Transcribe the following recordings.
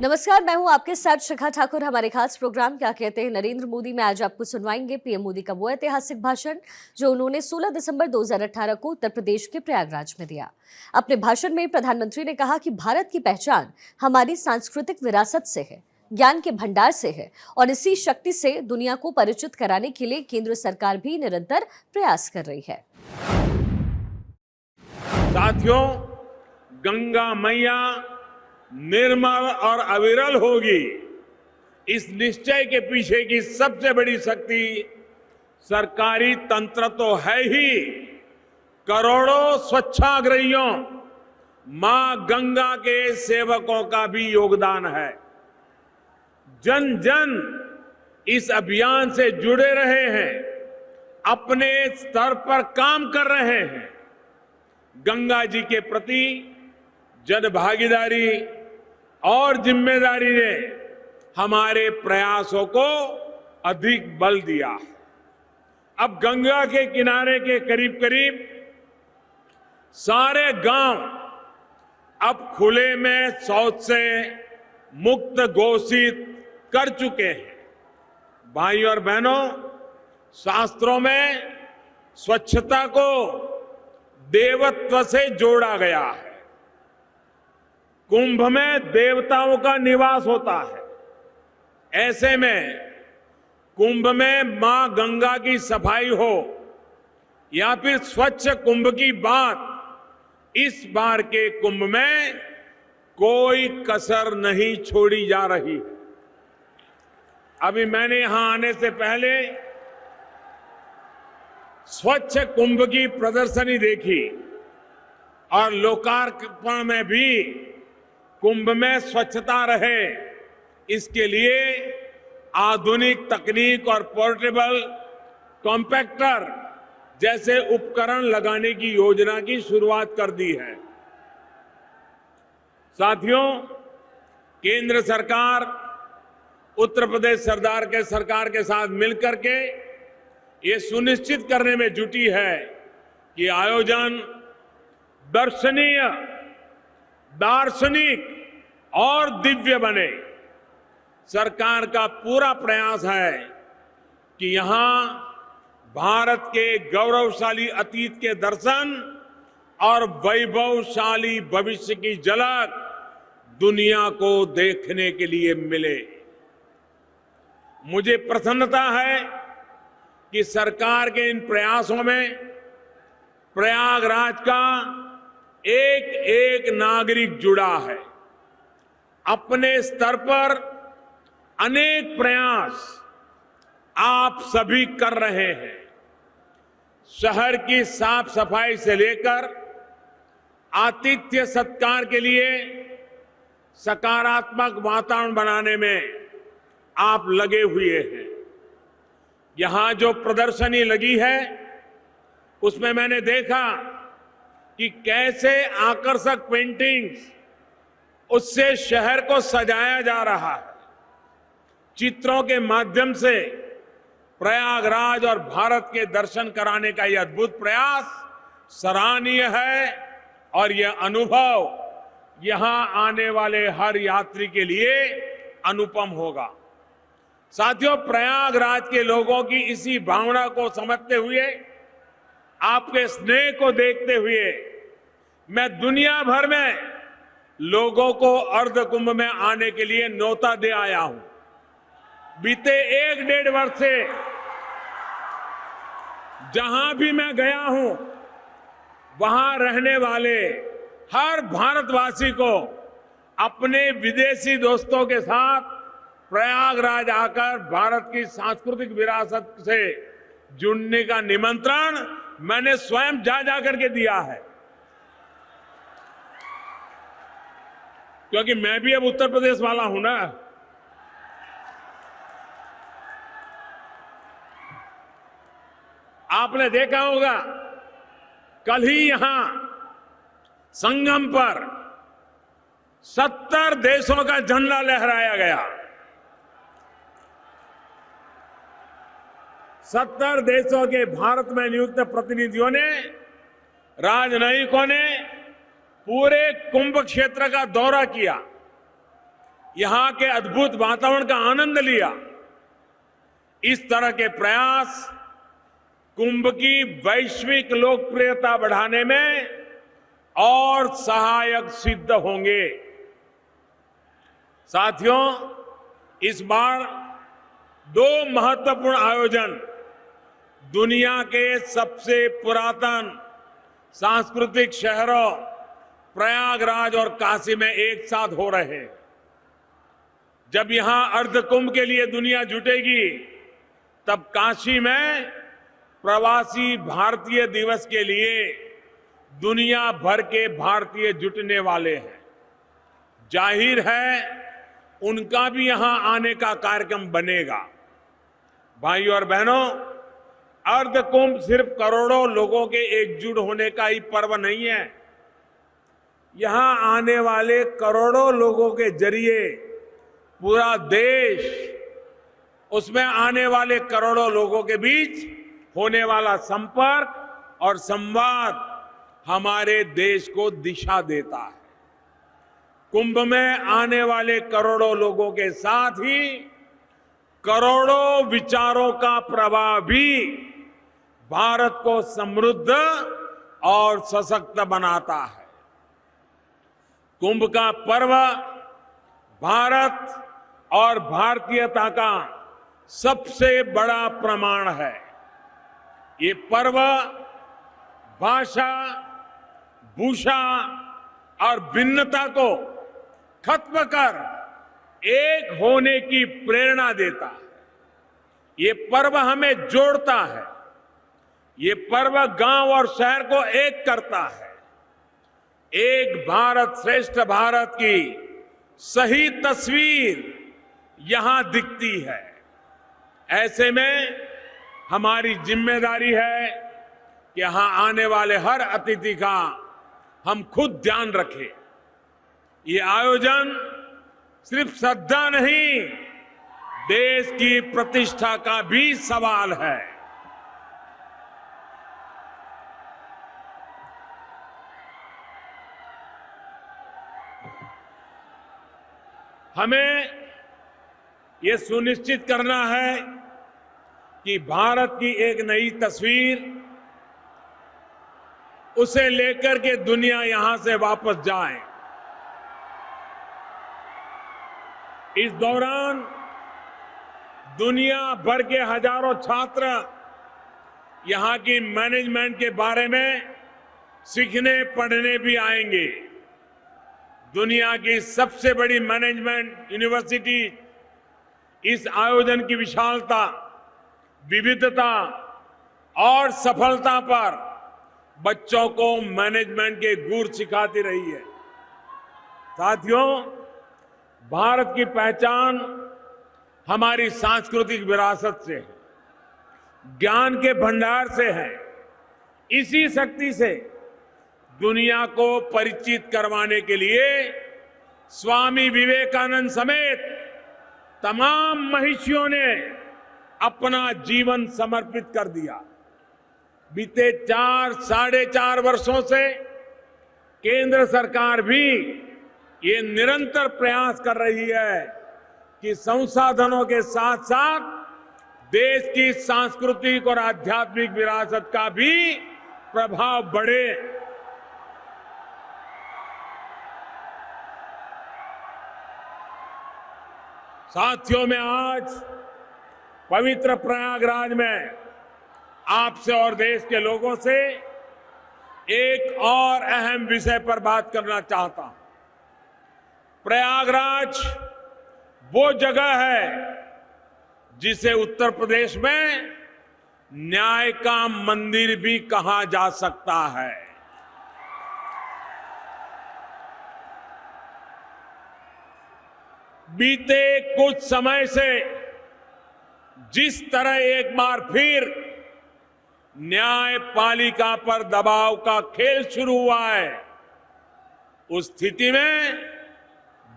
नमस्कार, मैं हूं आपके साथ शिखा ठाकुर। हमारे खास प्रोग्राम क्या कहते हैं नरेंद्र मोदी में आज आपको सुनवाएंगे पीएम मोदी का वो ऐतिहासिक भाषण जो उन्होंने 16 दिसंबर 2018 को उत्तर प्रदेश के प्रयागराज में दिया। अपने भाषण में प्रधानमंत्री ने कहा कि भारत की पहचान हमारी सांस्कृतिक विरासत से है, ज्ञान के भंडार से है और इसी शक्ति से दुनिया को परिचित कराने के लिए केंद्र सरकार भी निरंतर प्रयास कर रही है। साथियों, गंगा मैया निर्मल और अविरल होगी, इस निश्चय के पीछे की सबसे बड़ी शक्ति सरकारी तंत्र तो है ही, करोड़ों स्वच्छाग्रहियों, मां गंगा के सेवकों का भी योगदान है। जन जन इस अभियान से जुड़े रहे हैं, अपने स्तर पर काम कर रहे हैं। गंगा जी के प्रति जन भागीदारी और जिम्मेदारी ने हमारे प्रयासों को अधिक बल दिया। अब गंगा के किनारे के करीब करीब सारे गांव अब खुले में शौच से मुक्त घोषित कर चुके हैं। भाई और बहनों, शास्त्रों में स्वच्छता को देवत्व से जोड़ा गया है। कुंभ में देवताओं का निवास होता है। ऐसे में कुंभ में मां गंगा की सफाई हो या फिर स्वच्छ कुंभ की बात, इस बार के कुंभ में कोई कसर नहीं छोड़ी जा रही। अभी मैंने यहां आने से पहले स्वच्छ कुंभ की प्रदर्शनी देखी और लोकार्पण में भी कुंभ में स्वच्छता रहे, इसके लिए आधुनिक तकनीक और पोर्टेबल कॉम्पैक्टर जैसे उपकरण लगाने की योजना की शुरुआत कर दी है। साथियों, केंद्र सरकार उत्तर प्रदेश सरकार के साथ मिलकर के ये सुनिश्चित करने में जुटी है कि आयोजन दर्शनीय, दार्शनिक और दिव्य बने। सरकार का पूरा प्रयास है कि यहां भारत के गौरवशाली अतीत के दर्शन और वैभवशाली भविष्य की झलक दुनिया को देखने के लिए मिले। मुझे प्रसन्नता है कि सरकार के इन प्रयासों में प्रयागराज का एक एक नागरिक जुड़ा है। अपने स्तर पर अनेक प्रयास आप सभी कर रहे हैं। शहर की साफ सफाई से लेकर आतिथ्य सत्कार के लिए सकारात्मक वातावरण बनाने में आप लगे हुए हैं। यहां जो प्रदर्शनी लगी है उसमें मैंने देखा कि कैसे आकर्षक पेंटिंग्स, उससे शहर को सजाया जा रहा है। चित्रों के माध्यम से प्रयागराज और भारत के दर्शन कराने का यह अद्भुत प्रयास सराहनीय है और यह अनुभव यहां आने वाले हर यात्री के लिए अनुपम होगा। साथियों, प्रयागराज के लोगों की इसी भावना को समझते हुए, आपके स्नेह को देखते हुए मैं दुनिया भर में लोगों को अर्ध कुंभ में आने के लिए न्योता दे आया हूं। बीते 1-1.5 वर्ष से जहां भी मैं गया हूं, वहां रहने वाले हर भारतवासी को अपने विदेशी दोस्तों के साथ प्रयागराज आकर भारत की सांस्कृतिक विरासत से जुड़ने का निमंत्रण मैंने स्वयं जा करके दिया है। क्योंकि मैं भी अब उत्तर प्रदेश वाला हूं ना। आपने देखा होगा, कल ही यहां संगम पर 70 देशों का झंडा लहराया गया। 70 देशों के भारत में नियुक्त प्रतिनिधियों ने, राजनयिकों ने पूरे कुंभ क्षेत्र का दौरा किया। यहां के अद्भुत वातावरण का आनंद लिया। इस तरह के प्रयास कुंभ की वैश्विक लोकप्रियता बढ़ाने में और सहायक सिद्ध होंगे। साथियों, इस बार 2 महत्वपूर्ण आयोजन दुनिया के सबसे पुरातन सांस्कृतिक शहरों प्रयागराज और काशी में एक साथ हो रहे हैं। जब यहां अर्ध कुंभ के लिए दुनिया जुटेगी, तब काशी में प्रवासी भारतीय दिवस के लिए दुनिया भर के भारतीय जुटने वाले हैं। जाहिर है उनका भी यहां आने का कार्यक्रम बनेगा। भाइयों और बहनों, अर्ध कुंभ सिर्फ करोड़ों लोगों के एकजुट होने का ही पर्व नहीं है। यहां आने वाले करोड़ों लोगों के जरिए पूरा देश, उसमें आने वाले करोड़ों लोगों के बीच होने वाला संपर्क और संवाद हमारे देश को दिशा देता है। कुंभ में आने वाले करोड़ों लोगों के साथ ही करोड़ों विचारों का प्रवाह भी भारत को समृद्ध और सशक्त बनाता है। कुंभ का पर्व भारत और भारतीयता का सबसे बड़ा प्रमाण है। ये पर्व भाषा, भूषा और भिन्नता को खत्म कर एक होने की प्रेरणा देता है। ये पर्व हमें जोड़ता है। ये पर्व गांव और शहर को एक करता है। एक भारत श्रेष्ठ भारत की सही तस्वीर यहां दिखती है। ऐसे में हमारी जिम्मेदारी है कि यहां आने वाले हर अतिथि का हम खुद ध्यान रखें। ये आयोजन सिर्फ श्रद्धा नहीं, देश की प्रतिष्ठा का भी सवाल है। हमें ये सुनिश्चित करना है कि भारत की एक नई तस्वीर, उसे लेकर के दुनिया यहां से वापस जाए। इस दौरान दुनिया भर के हजारों छात्र यहां की मैनेजमेंट के बारे में सीखने पढ़ने भी आएंगे। दुनिया की सबसे बड़ी मैनेजमेंट यूनिवर्सिटी इस आयोजन की विशालता, विविधता और सफलता पर बच्चों को मैनेजमेंट के गुर सिखाती रही है। साथियों, भारत की पहचान हमारी सांस्कृतिक विरासत से है, ज्ञान के भंडार से है। इसी शक्ति से दुनिया को परिचित करवाने के लिए स्वामी विवेकानंद समेत तमाम महर्षियों ने अपना जीवन समर्पित कर दिया। बीते 4-4.5 वर्षों से केंद्र सरकार भी ये निरंतर प्रयास कर रही है कि संसाधनों के साथ साथ देश की सांस्कृतिक और आध्यात्मिक विरासत का भी प्रभाव बढ़े। साथियों, मैं आज पवित्र प्रयागराज में आपसे और देश के लोगों से एक और अहम विषय पर बात करना चाहता हूं। प्रयागराज वो जगह है जिसे उत्तर प्रदेश में न्याय का मंदिर भी कहा जा सकता है। बीते कुछ समय से जिस तरह एक बार फिर न्यायपालिका पर दबाव का खेल शुरू हुआ है, उस स्थिति में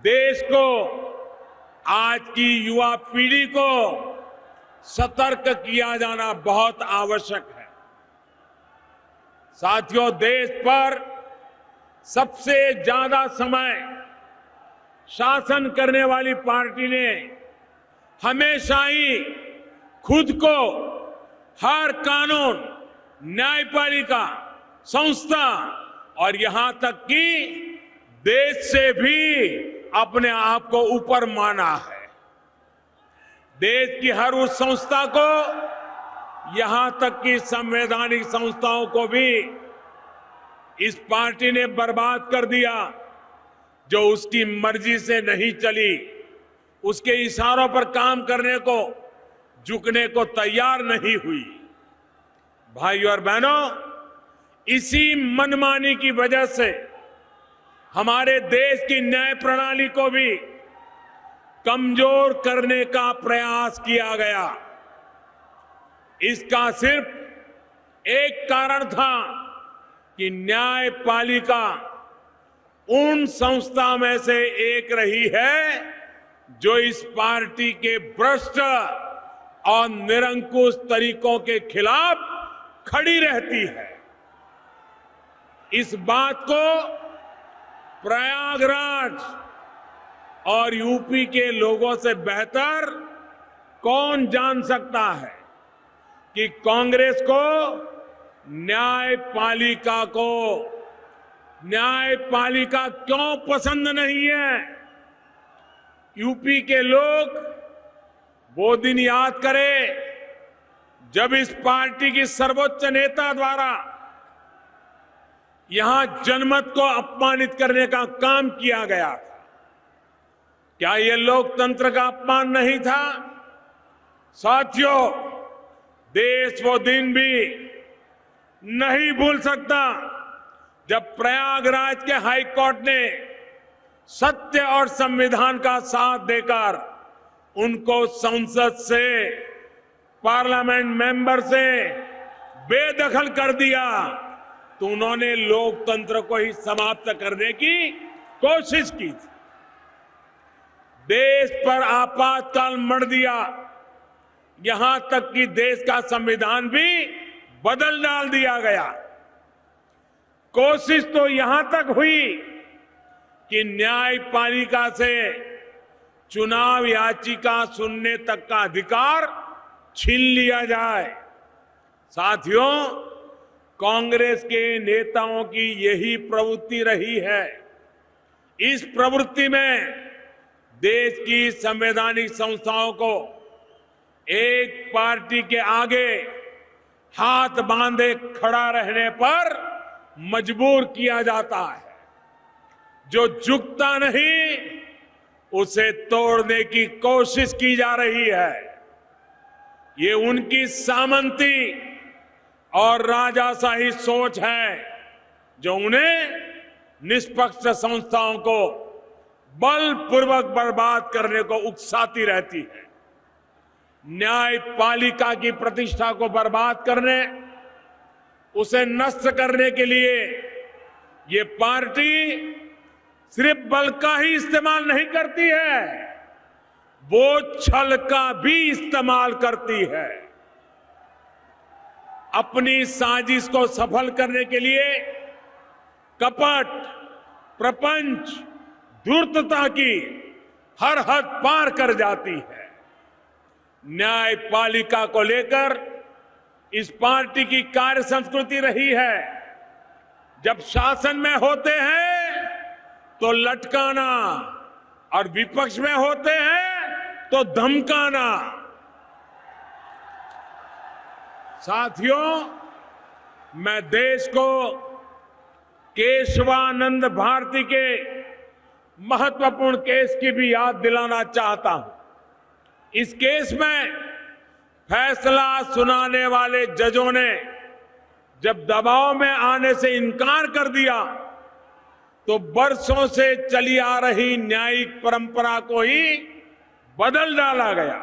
देश को, आज की युवा पीढ़ी को सतर्क किया जाना बहुत आवश्यक है। साथियों, देश पर सबसे ज्यादा समय शासन करने वाली पार्टी ने हमेशा ही खुद को हर कानून, न्यायपालिका, संस्था और यहां तक कि देश से भी अपने आप को ऊपर माना है। देश की हर उस संस्था को, यहां तक कि संवैधानिक संस्थाओं को भी इस पार्टी ने बर्बाद कर दिया, जो उसकी मर्जी से नहीं चली, उसके इशारों पर काम करने को, झुकने को तैयार नहीं हुई। भाइयों और बहनों, इसी मनमानी की वजह से हमारे देश की न्याय प्रणाली को भी कमजोर करने का प्रयास किया गया। इसका सिर्फ एक कारण था कि न्यायपालिका उन संस्था में से एक रही है जो इस पार्टी के भ्रष्ट और निरंकुश तरीकों के खिलाफ खड़ी रहती है। इस बात को प्रयागराज और यूपी के लोगों से बेहतर कौन जान सकता है कि कांग्रेस को न्यायपालिका क्यों पसंद नहीं है। यूपी के लोग वो दिन याद करें जब इस पार्टी की सर्वोच्च नेता द्वारा यहां जनमत को अपमानित करने का काम किया गया था। क्या यह लोकतंत्र का अपमान नहीं था? साथियों, देश वो दिन भी नहीं भूल सकता जब प्रयागराज के हाई कोर्ट ने सत्य और संविधान का साथ देकर उनको संसद से, पार्लियामेंट मेंबर से बेदखल कर दिया, तो उन्होंने लोकतंत्र को ही समाप्त करने की कोशिश की थी। देश पर आपातकाल मढ़ दिया, यहां तक कि देश का संविधान भी बदल डाल दिया गया। कोशिश तो यहां तक हुई कि न्यायपालिका से चुनाव याचिका सुनने तक का अधिकार छीन लिया जाए। साथियों, कांग्रेस के नेताओं की यही प्रवृत्ति रही है। इस प्रवृत्ति में देश की संवैधानिक संस्थाओं को एक पार्टी के आगे हाथ बांधे खड़ा रहने पर मजबूर किया जाता है। जो झुकता नहीं, उसे तोड़ने की कोशिश की जा रही है। ये उनकी सामंती और राजाशाही सोच है जो उन्हें निष्पक्ष संस्थाओं को बलपूर्वक बर्बाद करने को उकसाती रहती है। न्यायपालिका की प्रतिष्ठा को बर्बाद करने, उसे नष्ट करने के लिए ये पार्टी सिर्फ बल का ही इस्तेमाल नहीं करती है, वो छल का भी इस्तेमाल करती है। अपनी साजिश को सफल करने के लिए कपट, प्रपंच, धूर्तता की हर हद पार कर जाती है। न्यायपालिका को लेकर इस पार्टी की कार्य संस्कृति रही है, जब शासन में होते हैं तो लटकाना और विपक्ष में होते हैं तो धमकाना। साथियों, मैं देश को केशवानंद भारती के महत्वपूर्ण केस की भी याद दिलाना चाहता हूं। इस केस में फैसला सुनाने वाले जजों ने जब दबाव में आने से इनकार कर दिया, तो बरसों से चली आ रही न्यायिक परंपरा को ही बदल डाला गया।